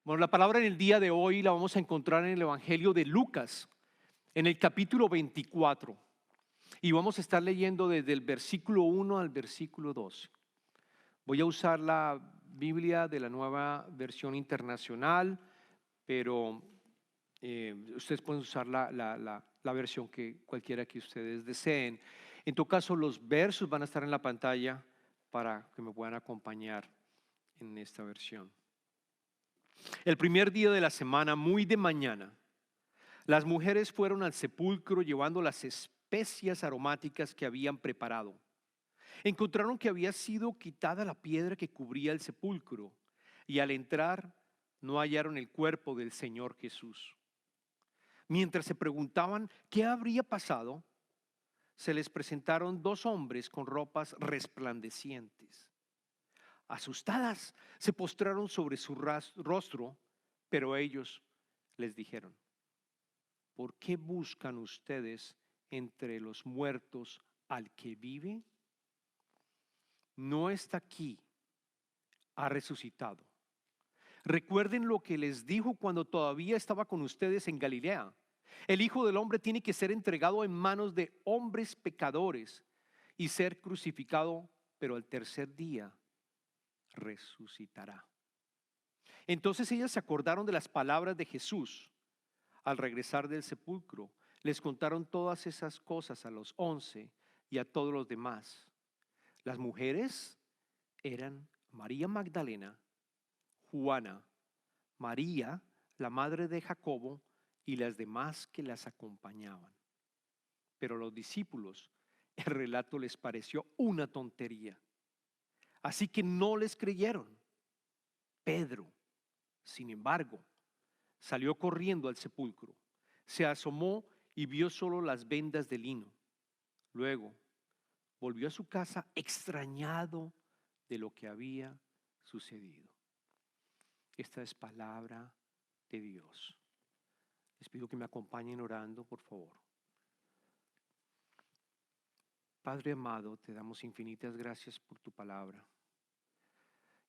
Bueno, la palabra en el día de hoy la vamos a encontrar en el Evangelio de Lucas, en el capítulo 24. Y vamos a estar leyendo desde el versículo 1 al versículo 12. Voy a usar la Biblia de la Nueva Versión Internacional, pero ustedes pueden usar la versión que cualquiera que ustedes deseen. En todo caso, los versos van a estar en la pantalla para que me puedan acompañar en esta versión. El primer día de la semana, muy de mañana, las mujeres fueron al sepulcro llevando las especias aromáticas que habían preparado. Encontraron que había sido quitada la piedra que cubría el sepulcro y al entrar no hallaron el cuerpo del Señor Jesús. Mientras se preguntaban qué habría pasado, se les presentaron dos hombres con ropas resplandecientes. Asustadas, se postraron sobre su rostro, pero ellos les dijeron: ¿por qué buscan ustedes entre los muertos al que vive? No está aquí, ha resucitado. Recuerden lo que les dijo cuando todavía estaba con ustedes en Galilea. El Hijo del Hombre tiene que ser entregado en manos de hombres pecadores y ser crucificado, pero al tercer día resucitará. Entonces ellas se acordaron de las palabras de Jesús. Al regresar del sepulcro, les contaron todas esas cosas a los 11 y a todos los demás. Las mujeres eran María Magdalena, Juana, María, la madre de Jacobo, y las demás que las acompañaban. Pero a los discípulos el relato les pareció una tontería, así que no les creyeron. Pedro, sin embargo, salió corriendo al sepulcro, se asomó y vio solo las vendas de lino. Luego volvió a su casa extrañado de lo que había sucedido. Esta es palabra de Dios. Les pido que me acompañen orando, por favor. Padre amado, te damos infinitas gracias por tu palabra.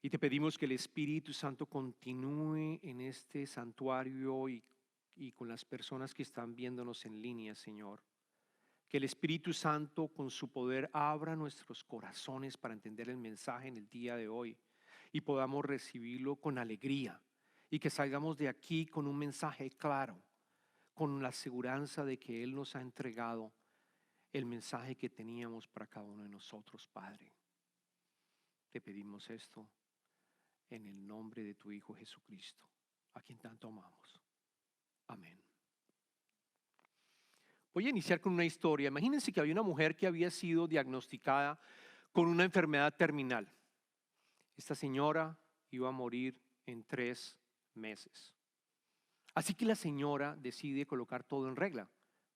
Y te pedimos que el Espíritu Santo continúe en este santuario y con las personas que están viéndonos en línea, Señor. Que el Espíritu Santo con su poder abra nuestros corazones para entender el mensaje en el día de hoy y podamos recibirlo con alegría y que salgamos de aquí con un mensaje claro, con la aseguranza de que Él nos ha entregado el mensaje que teníamos para cada uno de nosotros, Padre. Te pedimos esto en el nombre de tu Hijo Jesucristo, a quien tanto amamos. Amén. Voy a iniciar con una historia. Imagínense que había una mujer que había sido diagnosticada con una enfermedad terminal. Esta señora iba a morir en 3 meses. Así que la señora decide colocar todo en regla,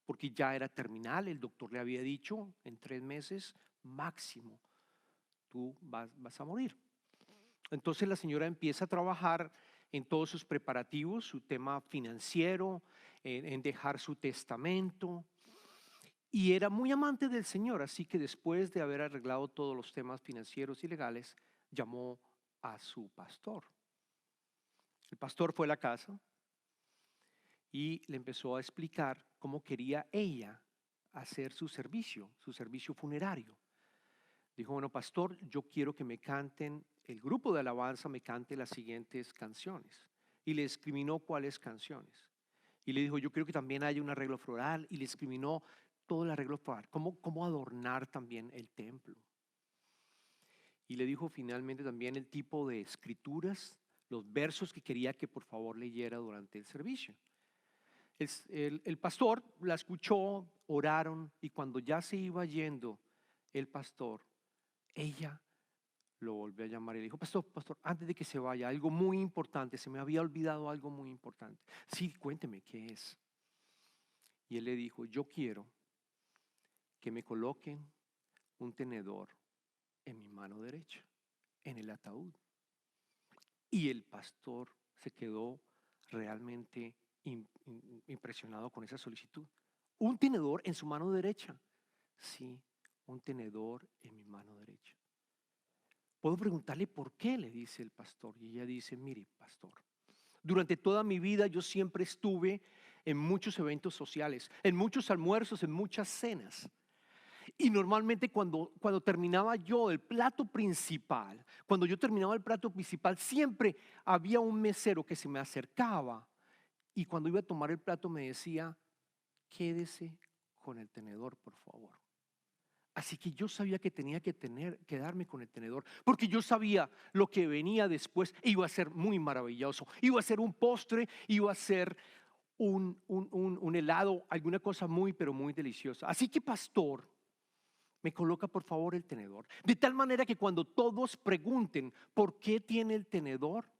porque ya era terminal. El doctor le había dicho: en 3 meses máximo tú vas a morir. Entonces la señora empieza a trabajar en todos sus preparativos, su tema financiero, en dejar su testamento. Y era muy amante del Señor, así que después de haber arreglado todos los temas financieros y legales, llamó a su pastor. El pastor fue a la casa y le empezó a explicar cómo quería ella hacer su servicio funerario. Dijo: bueno, pastor, yo quiero que me canten, el grupo de alabanza me cante las siguientes canciones. Y le escribió cuáles canciones. Y le dijo: yo quiero que también haya un arreglo floral. Y le escribió todo el arreglo floral, cómo adornar también el templo. Y le dijo finalmente también el tipo de escrituras, los versos que quería que por favor leyera durante el servicio. El pastor la escuchó, oraron, y cuando ya se iba yendo el pastor, ella lo volvió a llamar y le dijo: pastor, antes de que se vaya, algo muy importante, se me había olvidado algo muy importante. Sí, cuénteme qué es. Y él le dijo: yo quiero que me coloquen un tenedor en mi mano derecha, en el ataúd. Y el pastor se quedó realmente impresionado con esa solicitud. Un tenedor en su mano derecha. Sí, un tenedor en mi mano derecha. Puedo preguntarle por qué, le dice el pastor. Y ella dice: mire, pastor, Durante toda mi vida yo siempre estuve en muchos eventos sociales, en muchos almuerzos, en muchas cenas. Y normalmente cuando terminaba yo el plato principal, cuando yo terminaba el plato principal, siempre había un mesero que se me acercaba y cuando iba a tomar el plato me decía, quédese con el tenedor, por favor. Así que yo sabía que tenía que quedarme con el tenedor, porque yo sabía lo que venía después iba a ser muy maravilloso. Iba a ser un postre, iba a ser un helado, alguna cosa muy, pero muy deliciosa. Así que, pastor, me coloca por favor el tenedor. De tal manera que cuando todos pregunten por qué tiene el tenedor,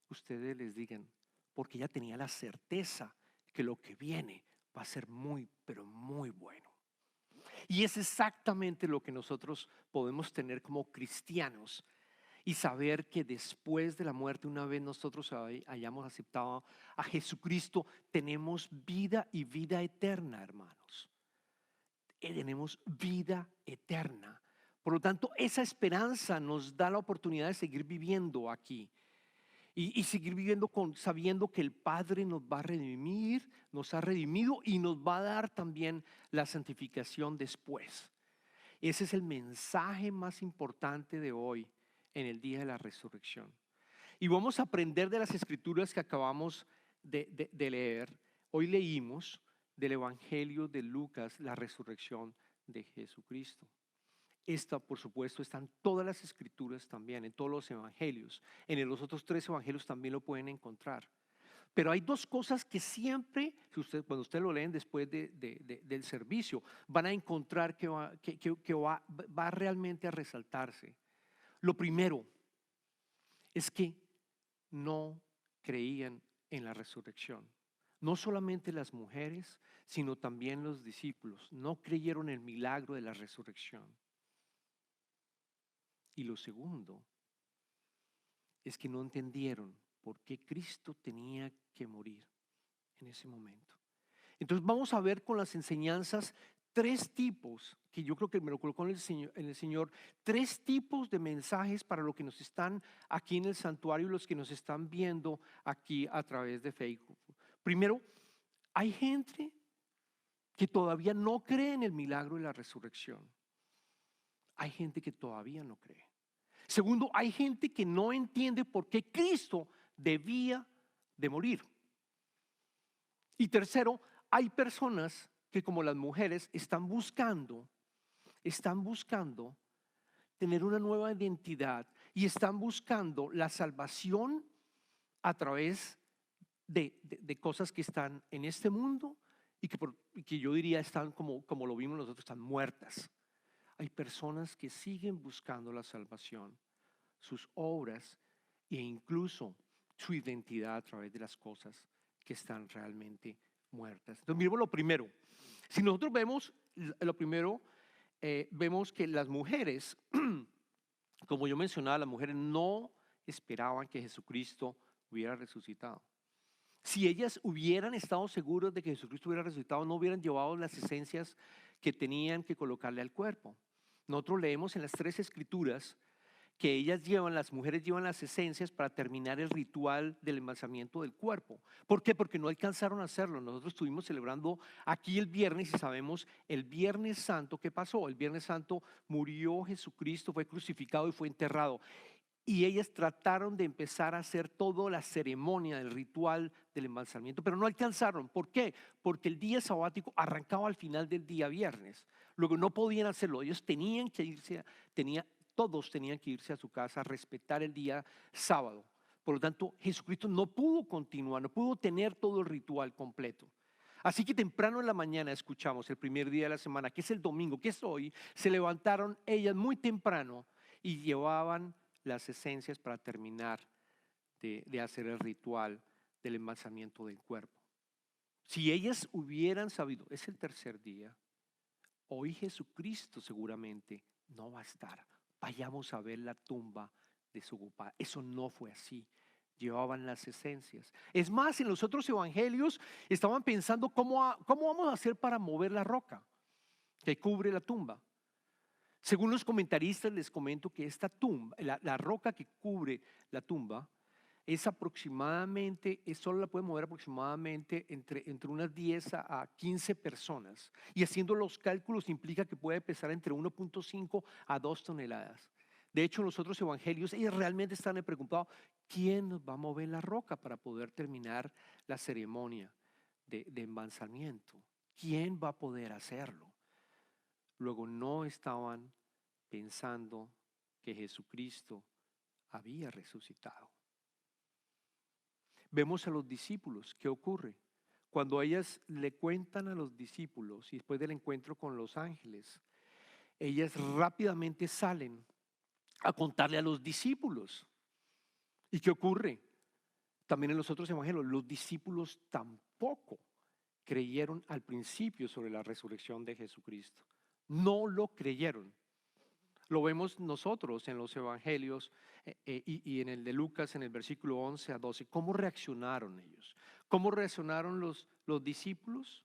ustedes les digan, porque ya tenía la certeza que lo que viene va a ser muy, pero muy bueno. Y es exactamente lo que nosotros podemos tener como cristianos y saber que después de la muerte, una vez nosotros hayamos aceptado a Jesucristo, tenemos vida y vida eterna, hermanos. Tenemos vida eterna. Por lo tanto, esa esperanza nos da la oportunidad de seguir viviendo aquí. Y seguir viviendo sabiendo que el Padre nos va a redimir, nos ha redimido y nos va a dar también la santificación después. Ese es el mensaje más importante de hoy en el día de la resurrección. Y vamos a aprender de las escrituras que acabamos de leer. Hoy leímos del Evangelio de Lucas la resurrección de Jesucristo. Esta, por supuesto, está en todas las escrituras también, en todos los evangelios. En los otros 3 evangelios también lo pueden encontrar. Pero hay 2 cosas que siempre, cuando ustedes lo leen después del servicio, van a encontrar que va realmente a resaltarse. Lo primero es que no creían en la resurrección. No solamente las mujeres, sino también los discípulos no creyeron en el milagro de la resurrección. Y lo segundo es que no entendieron por qué Cristo tenía que morir en ese momento. Entonces vamos a ver con las enseñanzas 3 tipos, que yo creo que me lo colocó en el Señor, 3 tipos de mensajes para los que nos están aquí en el santuario y los que nos están viendo aquí a través de Facebook. Primero, hay gente que todavía no cree en el milagro de la resurrección. Hay gente que todavía no cree. Segundo, hay gente que no entiende por qué Cristo debía de morir. Y tercero, hay personas que como las mujeres están buscando tener una nueva identidad y están buscando la salvación a través de cosas que están en este mundo y que yo diría están como lo vimos nosotros, están muertas. Hay personas que siguen buscando la salvación, sus obras e incluso su identidad a través de las cosas que están realmente muertas. Entonces, miremos lo primero. Si nosotros vemos lo primero, vemos que las mujeres, como yo mencionaba, las mujeres no esperaban que Jesucristo hubiera resucitado. Si ellas hubieran estado seguras de que Jesucristo hubiera resucitado, no hubieran llevado las esencias que tenían que colocarle al cuerpo. Nosotros leemos en las 3 escrituras que las mujeres llevan las esencias para terminar el ritual del embalsamiento del cuerpo. ¿Por qué? Porque no alcanzaron a hacerlo. Nosotros estuvimos celebrando aquí el viernes y sabemos el Viernes Santo, ¿qué pasó? El Viernes Santo murió Jesucristo, fue crucificado y fue enterrado. Y ellas trataron de empezar a hacer toda la ceremonia del ritual del embalsamiento, pero no alcanzaron. ¿Por qué? Porque el día sabático arrancaba al final del día viernes. Luego no podían hacerlo. Ellos tenían que irse, todos tenían que irse a su casa a respetar el día sábado. Por lo tanto, Jesucristo no pudo continuar, no pudo tener todo el ritual completo. Así que temprano en la mañana escuchamos el primer día de la semana, que es el domingo, que es hoy, se levantaron ellas muy temprano y llevaban las esencias para terminar de hacer el ritual del embalsamiento del cuerpo. Si ellas hubieran sabido, es el tercer día, hoy Jesucristo seguramente no va a estar. Vayamos a ver la tumba de su papá. Eso no fue así. Llevaban las esencias. Es más, en los otros evangelios estaban pensando cómo vamos a hacer para mover la roca que cubre la tumba. Según los comentaristas les comento que esta tumba, la roca que cubre la tumba, es aproximadamente, solo la puede mover aproximadamente entre unas 10 a 15 personas. Y haciendo los cálculos implica que puede pesar entre 1.5 a 2 toneladas. De hecho, en los otros evangelios, ellos realmente están preocupados, ¿quién nos va a mover la roca para poder terminar la ceremonia de embalsamiento? ¿Quién va a poder hacerlo? Luego no estaban pensando que Jesucristo había resucitado. Vemos a los discípulos, ¿qué ocurre? Cuando ellas le cuentan a los discípulos y después del encuentro con los ángeles, ellas rápidamente salen a contarle a los discípulos. ¿Y qué ocurre? También en los otros evangelios, los discípulos tampoco creyeron al principio sobre la resurrección de Jesucristo. No lo creyeron. Lo vemos nosotros en los evangelios y en el de Lucas en el versículo 11 a 12. ¿Cómo reaccionaron ellos? ¿Cómo reaccionaron los discípulos?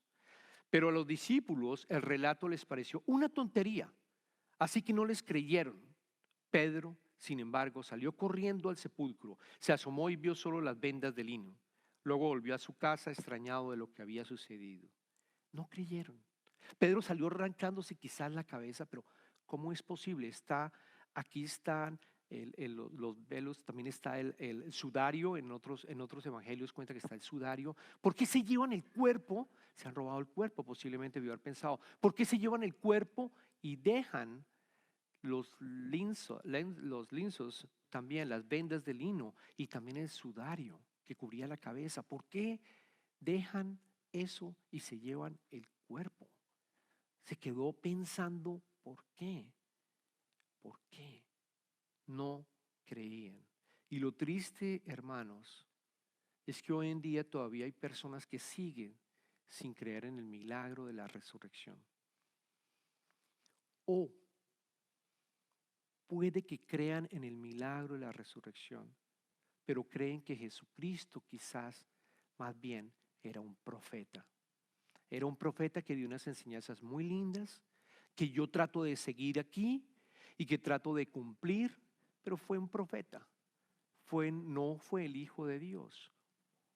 Pero a los discípulos el relato les pareció una tontería, así que no les creyeron. Pedro, sin embargo, salió corriendo al sepulcro, se asomó y vio solo las vendas de lino. Luego volvió a su casa extrañado de lo que había sucedido. No creyeron. Pedro salió arrancándose quizás la cabeza, pero ¿cómo es posible? Aquí están los velos, también está el sudario, en otros evangelios cuenta que está el sudario. ¿Por qué se llevan el cuerpo? Se han robado el cuerpo, posiblemente debió haber pensado. ¿Por qué se llevan el cuerpo y dejan los linzos, también las vendas de lino y también el sudario que cubría la cabeza? ¿Por qué dejan eso y se llevan el cuerpo? Se quedó pensando, ¿por qué? ¿Por qué? No creían. Y lo triste, hermanos, es que hoy en día todavía hay personas que siguen sin creer en el milagro de la resurrección. O puede que crean en el milagro de la resurrección, pero creen que Jesucristo quizás más bien era un profeta. Era un profeta que dio unas enseñanzas muy lindas, que yo trato de seguir aquí y que trato de cumplir, pero fue un profeta. No fue el Hijo de Dios.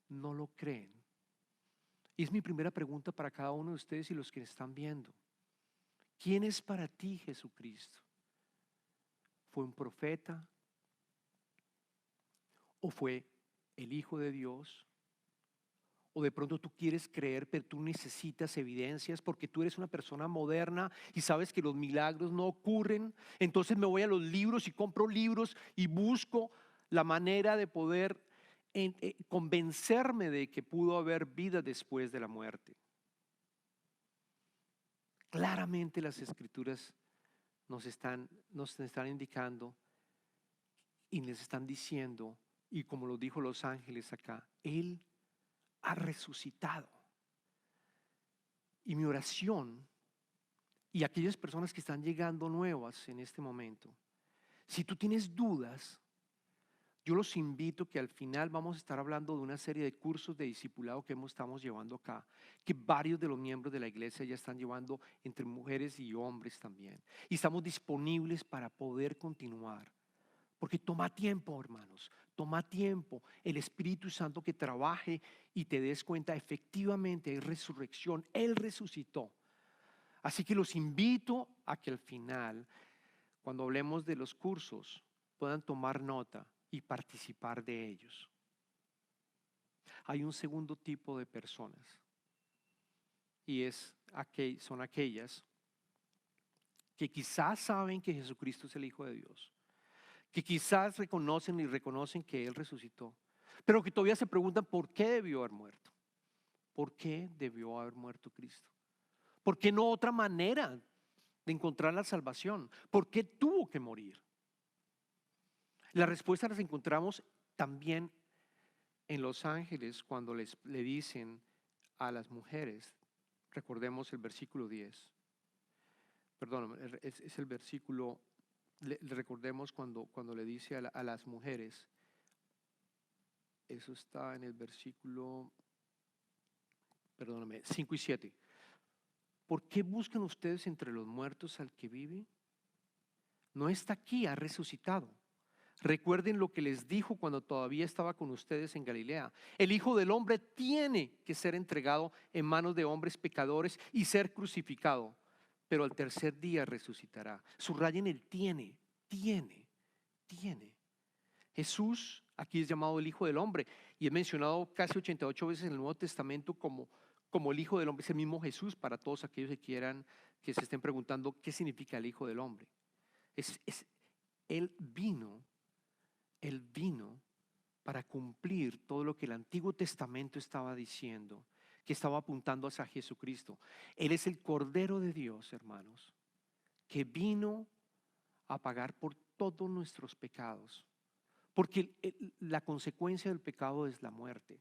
No lo creen. Y es mi primera pregunta para cada uno de ustedes y los que están viendo. ¿Quién es para ti Jesucristo? ¿Fue un profeta? ¿O fue el Hijo de Dios? O de pronto tú quieres creer, pero tú necesitas evidencias porque tú eres una persona moderna y sabes que los milagros no ocurren. Entonces me voy a los libros y compro libros y busco la manera de poder convencerme de que pudo haber vida después de la muerte. Claramente las escrituras nos están indicando y les están diciendo, y como lo dijo los ángeles acá, Él ha resucitado. Y mi oración, y aquellas personas que están llegando nuevas en este momento, si tú tienes dudas, yo los invito que al final vamos a estar hablando de una serie de cursos de discipulado que estamos llevando acá, que varios de los miembros de la iglesia ya están llevando entre mujeres y hombres también. Y estamos disponibles para poder continuar. Porque toma tiempo, hermanos, toma tiempo. El Espíritu Santo que trabaje y te des cuenta, efectivamente hay resurrección. Él resucitó. Así que los invito a que al final, cuando hablemos de los cursos, puedan tomar nota y participar de ellos. Hay un segundo tipo de personas y son aquellas que quizás saben que Jesucristo es el Hijo de Dios, que quizás reconocen que Él resucitó, pero que todavía se preguntan por qué debió haber muerto. ¿Por qué debió haber muerto Cristo? ¿Por qué no otra manera de encontrar la salvación? ¿Por qué tuvo que morir? La respuesta las encontramos también en los ángeles cuando le dicen a las mujeres, recordemos el versículo 10, perdón, es el versículo, recordemos cuando le dice a las mujeres, eso está en el versículo, perdóname, 5 y 7. ¿Por qué buscan ustedes entre los muertos al que vive? No está aquí, ha resucitado. Recuerden lo que les dijo cuando todavía estaba con ustedes en Galilea. El Hijo del Hombre tiene que ser entregado en manos de hombres pecadores y ser crucificado, pero al tercer día resucitará. Subrayen el tiene, tiene, tiene. Jesús aquí es llamado el Hijo del Hombre y es mencionado casi 88 veces en el Nuevo Testamento como el Hijo del Hombre. Es el mismo Jesús para todos aquellos que quieran, que se estén preguntando qué significa el Hijo del Hombre. Él vino para cumplir todo lo que el Antiguo Testamento estaba diciendo, que estaba apuntando hacia Jesucristo. Él es el Cordero de Dios, hermanos, que vino a pagar por todos nuestros pecados. Porque la consecuencia del pecado es la muerte.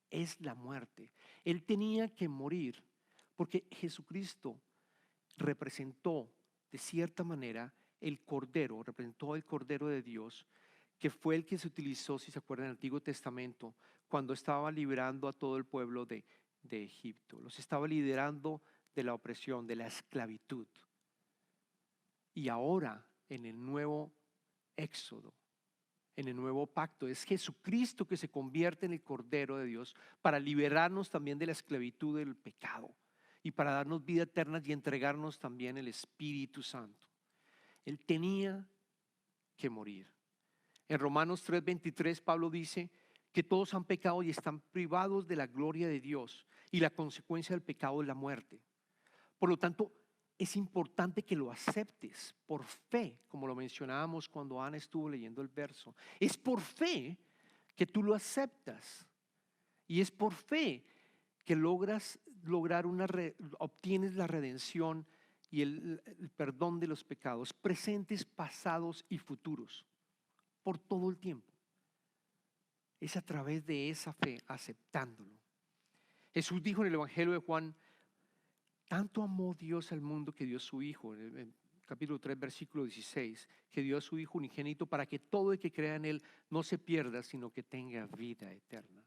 Es la muerte. Él tenía que morir porque Jesucristo representó de cierta manera el Cordero, representó el Cordero de Dios, que fue el que se utilizó, si se acuerdan, en el Antiguo Testamento, cuando estaba liberando a todo el pueblo de Egipto. Los estaba liberando de la opresión, de la esclavitud. Y ahora, en el nuevo Éxodo, en el nuevo pacto, es Jesucristo que se convierte en el Cordero de Dios para liberarnos también de la esclavitud del pecado y para darnos vida eterna y entregarnos también el Espíritu Santo. Él tenía que morir. En Romanos 3:23 Pablo dice que todos han pecado y están privados de la gloria de Dios y la consecuencia del pecado es la muerte. Por lo tanto, es importante que lo aceptes por fe, como lo mencionábamos cuando Ana estuvo leyendo el verso. Es por fe que tú lo aceptas y es por fe que obtienes la redención y el perdón de los pecados presentes, pasados y futuros por todo el tiempo. Es a través de esa fe, aceptándolo. Jesús dijo en el Evangelio de Juan: tanto amó Dios al mundo que dio a su Hijo, en el capítulo 3, versículo 16, que dio a su Hijo unigénito para que todo el que crea en Él no se pierda, sino que tenga vida eterna.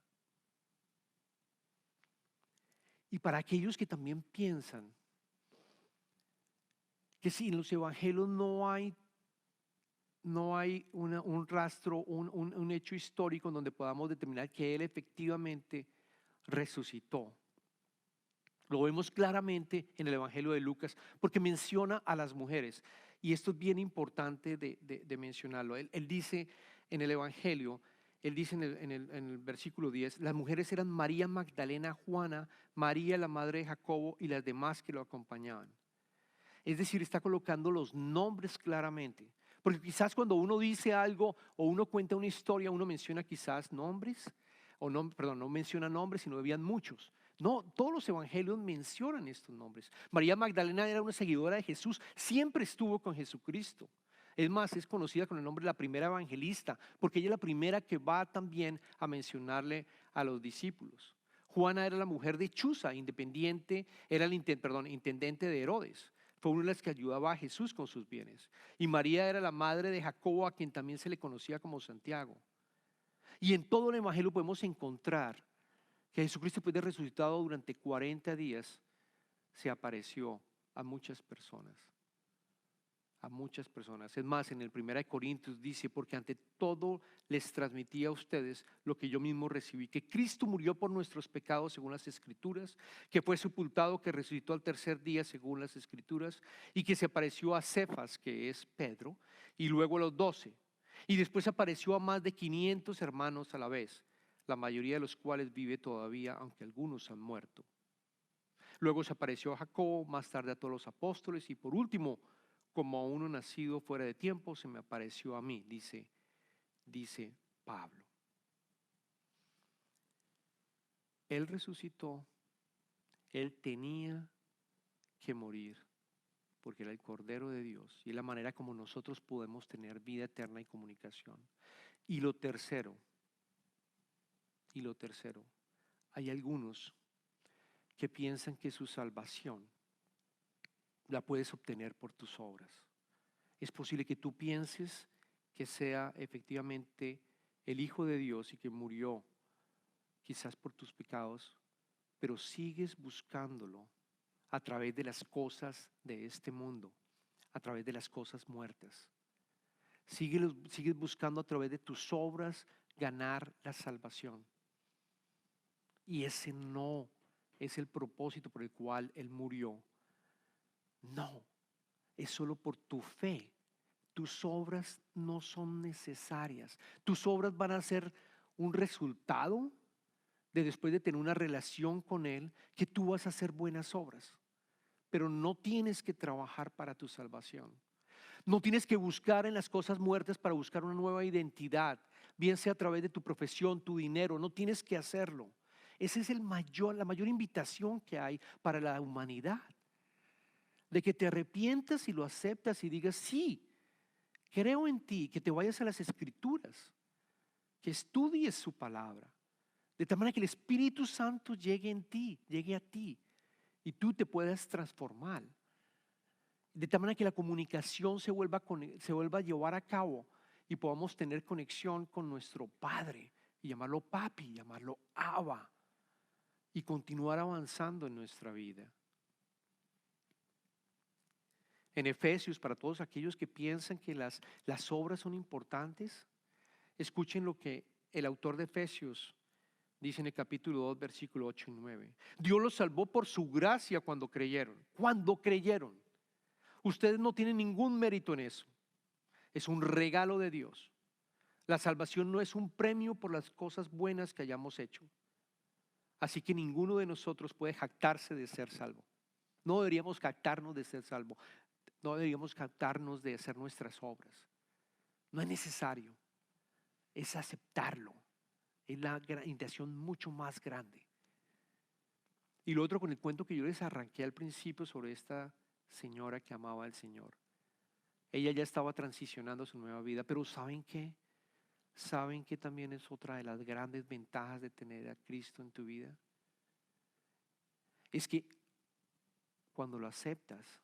Y para aquellos que también piensan que si en los evangelios no hay un rastro, un hecho histórico en donde podamos determinar que Él efectivamente resucitó. Lo vemos claramente en el Evangelio de Lucas porque menciona a las mujeres. Y esto es bien importante de mencionarlo. Él dice en el Evangelio, él dice en el versículo 10, las mujeres eran María Magdalena, Juana, María la madre de Jacobo y las demás que lo acompañaban. Es decir, está colocando los nombres claramente. Porque quizás cuando uno dice algo o uno cuenta una historia, uno menciona quizás nombres, no menciona nombres, sino habían muchos. No, todos los evangelios mencionan estos nombres. María Magdalena era una seguidora de Jesús, siempre estuvo con Jesucristo. Es más, es conocida con el nombre de la primera evangelista, porque ella es la primera que va también a mencionarle a los discípulos. Juana era la mujer de Chuza, intendente de Herodes. Fue una de las que ayudaba a Jesús con sus bienes. Y María era la madre de Jacobo, a quien también se le conocía como Santiago. Y en todo el evangelio podemos encontrar que Jesucristo, después de resucitado durante 40 días, se apareció a muchas personas. A muchas personas. Es más, en el 1 Corintios dice: porque ante todo les transmití a ustedes lo que yo mismo recibí, que Cristo murió por nuestros pecados según las Escrituras, que fue sepultado, que resucitó al tercer día según las Escrituras, y que se apareció a Cefas, que es Pedro, y luego a los 12. Y después apareció a más de 500 hermanos a la vez, la mayoría de los cuales vive todavía, aunque algunos han muerto. Luego se apareció a Jacobo, más tarde a todos los apóstoles, y por último, como a uno nacido fuera de tiempo, se me apareció a mí, dice Pablo. Él resucitó, Él tenía que morir, porque era el Cordero de Dios, y es la manera como nosotros podemos tener vida eterna y comunicación. Y lo tercero, hay algunos que piensan que su salvación la puedes obtener por tus obras. Es posible que tú pienses que sea efectivamente el Hijo de Dios y que murió quizás por tus pecados, pero sigues buscándolo a través de las cosas de este mundo, a través de las cosas muertas. Sigues buscando a través de tus obras ganar la salvación. Y ese no es el propósito por el cual Él murió. No, es solo por tu fe. Tus obras no son necesarias. Tus obras van a ser un resultado de después de tener una relación con Él, que tú vas a hacer buenas obras. Pero no tienes que trabajar para tu salvación. No tienes que buscar en las cosas muertas para buscar una nueva identidad, bien sea a través de tu profesión, tu dinero. No tienes que hacerlo. Esa es la mayor invitación que hay para la humanidad. De que te arrepientas y lo aceptas y digas, sí, creo en ti, que te vayas a las Escrituras, que estudies su palabra, de tal manera que el Espíritu Santo llegue a ti, y tú te puedas transformar. De tal manera que la comunicación se vuelva a llevar a cabo y podamos tener conexión con nuestro Padre, y llamarlo Papi, llamarlo Abba, y continuar avanzando en nuestra vida. En Efesios, para todos aquellos que piensan que las obras son importantes, escuchen lo que el autor de Efesios dice en el capítulo 2, versículo 8 y 9. Dios los salvó por su gracia cuando creyeron. Cuando creyeron. Ustedes no tienen ningún mérito en eso. Es un regalo de Dios. La salvación no es un premio por las cosas buenas que hayamos hecho. Así que ninguno de nosotros puede jactarse de ser salvo. No deberíamos jactarnos de ser salvo. No deberíamos jactarnos de hacer nuestras obras. No es necesario. Es aceptarlo. Es la intención mucho más grande. Y lo otro, con el cuento que yo les arranqué al principio sobre esta señora que amaba al Señor. Ella ya estaba transicionando a su nueva vida, pero ¿saben qué? ¿Saben qué también es otra de las grandes ventajas de tener a Cristo en tu vida? Es que cuando lo aceptas,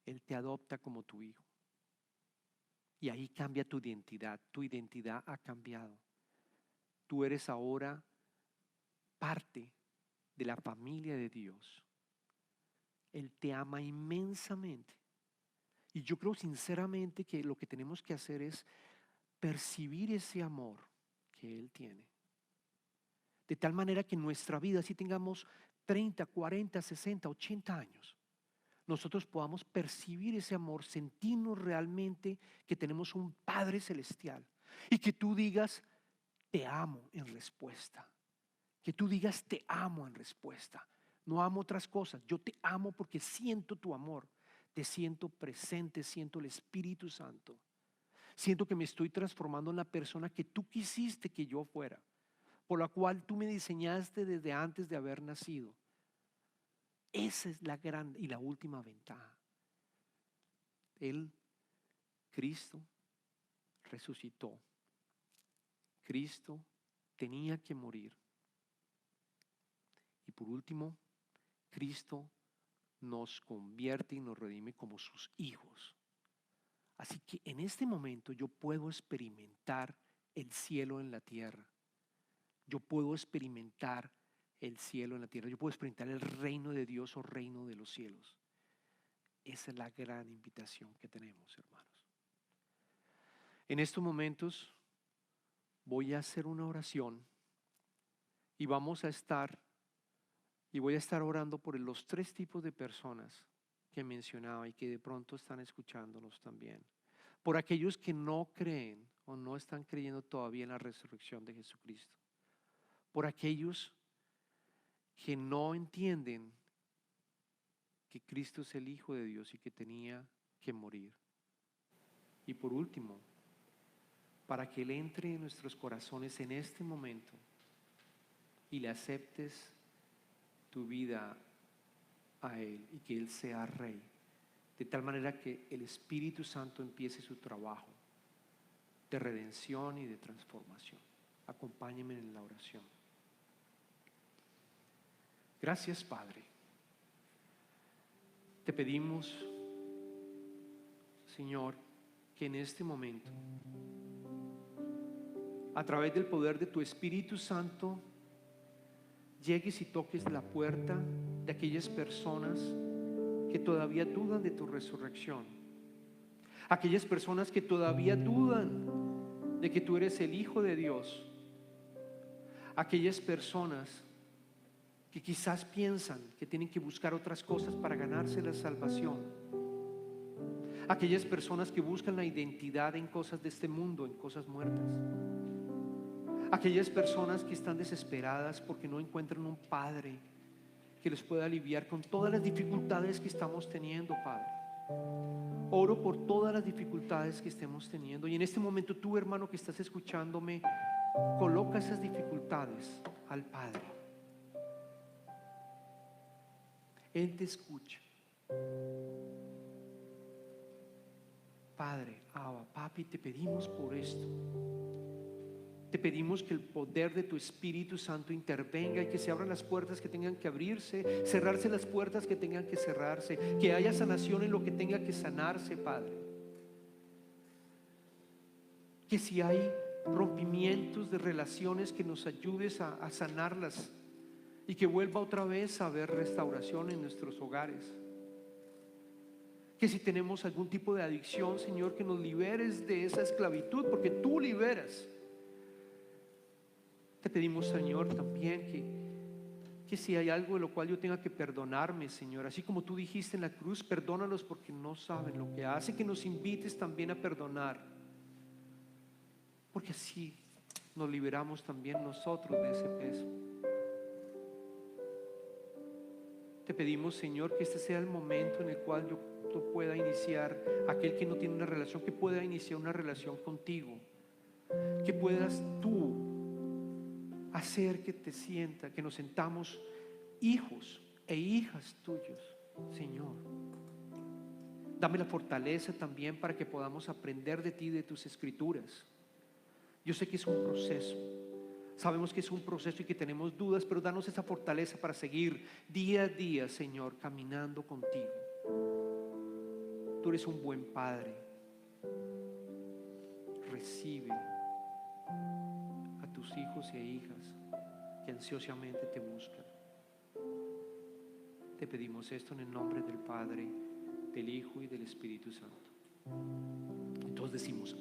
Él te adopta como tu hijo. Y ahí cambia tu identidad. Tu identidad ha cambiado. Tú eres ahora parte de la familia de Dios. Él te ama inmensamente. Y yo creo sinceramente que lo que tenemos que hacer es percibir ese amor que Él tiene. De tal manera que en nuestra vida, si tengamos 30, 40, 60, 80 años, nosotros podamos percibir ese amor, sentirnos realmente que tenemos un Padre Celestial. Y que tú digas, te amo en respuesta. Que tú digas, te amo en respuesta. No amo otras cosas, yo te amo porque siento tu amor. Te siento presente, siento el Espíritu Santo. Siento que me estoy transformando en la persona que tú quisiste que yo fuera, por la cual tú me diseñaste desde antes de haber nacido. Esa es la gran y la última ventaja. Cristo resucitó. Cristo tenía que morir. Y por último, Cristo nos convierte y nos redime como sus hijos. Así que en este momento yo puedo experimentar el cielo en la tierra. Yo puedo experimentar el cielo en la tierra. Yo puedo experimentar el reino de Dios o reino de los cielos. Esa es la gran invitación que tenemos, hermanos. En estos momentos voy a hacer una oración y voy a estar orando por los 3 tipos de personas que mencionaba y que de pronto están escuchándonos también. Por aquellos que no creen o no están creyendo todavía en la resurrección de Jesucristo. Por aquellos que no entienden que Cristo es el Hijo de Dios y que tenía que morir. Y por último, para que Él entre en nuestros corazones en este momento y le aceptes tu vida a Él y que Él sea Rey, de tal manera que el Espíritu Santo empiece su trabajo de redención y de transformación. Acompáñenme en la oración. Gracias, Padre. Te pedimos, Señor, que en este momento, a través del poder de tu Espíritu Santo, llegues y toques la puerta de aquellas personas que todavía dudan de tu resurrección. aquellas personas que todavía dudan de que tú eres el Hijo de Dios, aquellas personas que quizás piensan que tienen que buscar otras cosas para ganarse la salvación, aquellas personas que buscan la identidad en cosas de este mundo, en cosas muertas, aquellas personas que están desesperadas porque no encuentran un Padre que les pueda aliviar con todas las dificultades que estamos teniendo, Padre. Oro por todas las dificultades que estemos teniendo, y en este momento tú, hermano, que estás escuchándome, coloca esas dificultades al Padre. Él te escucha. Padre, Abba, Papi, te pedimos por esto. Te pedimos que el poder de tu Espíritu Santo intervenga y que se abran las puertas que tengan que abrirse, cerrarse las puertas que tengan que cerrarse, que haya sanación en lo que tenga que sanarse, Padre. Que si hay rompimientos de relaciones, que nos ayudes a sanarlas y que vuelva otra vez a haber restauración en nuestros hogares. Que si tenemos algún tipo de adicción, Señor, que nos liberes de esa esclavitud, porque tú liberas. Te pedimos, Señor, también que si hay algo de lo cual yo tenga que perdonarme, Señor, así como tú dijiste en la cruz, perdónalos porque no saben lo que hacen, que nos invites también a perdonar, porque así nos liberamos también nosotros de ese peso. Te pedimos, Señor, que este sea el momento en el cual yo pueda iniciar, aquel que no tiene una relación, que pueda iniciar una relación contigo, que puedas tú hacer que te sienta, que nos sentamos hijos e hijas tuyos, Señor. Dame la fortaleza también para que podamos aprender de ti, de tus escrituras. Yo sé que es un proceso, sabemos que es un proceso y que tenemos dudas, pero danos esa fortaleza para seguir día a día, Señor, caminando contigo. Tú eres un buen Padre. Recibe a tus hijos e hijas que ansiosamente te buscan. Te pedimos esto en el nombre del Padre, del Hijo y del Espíritu Santo. Entonces decimos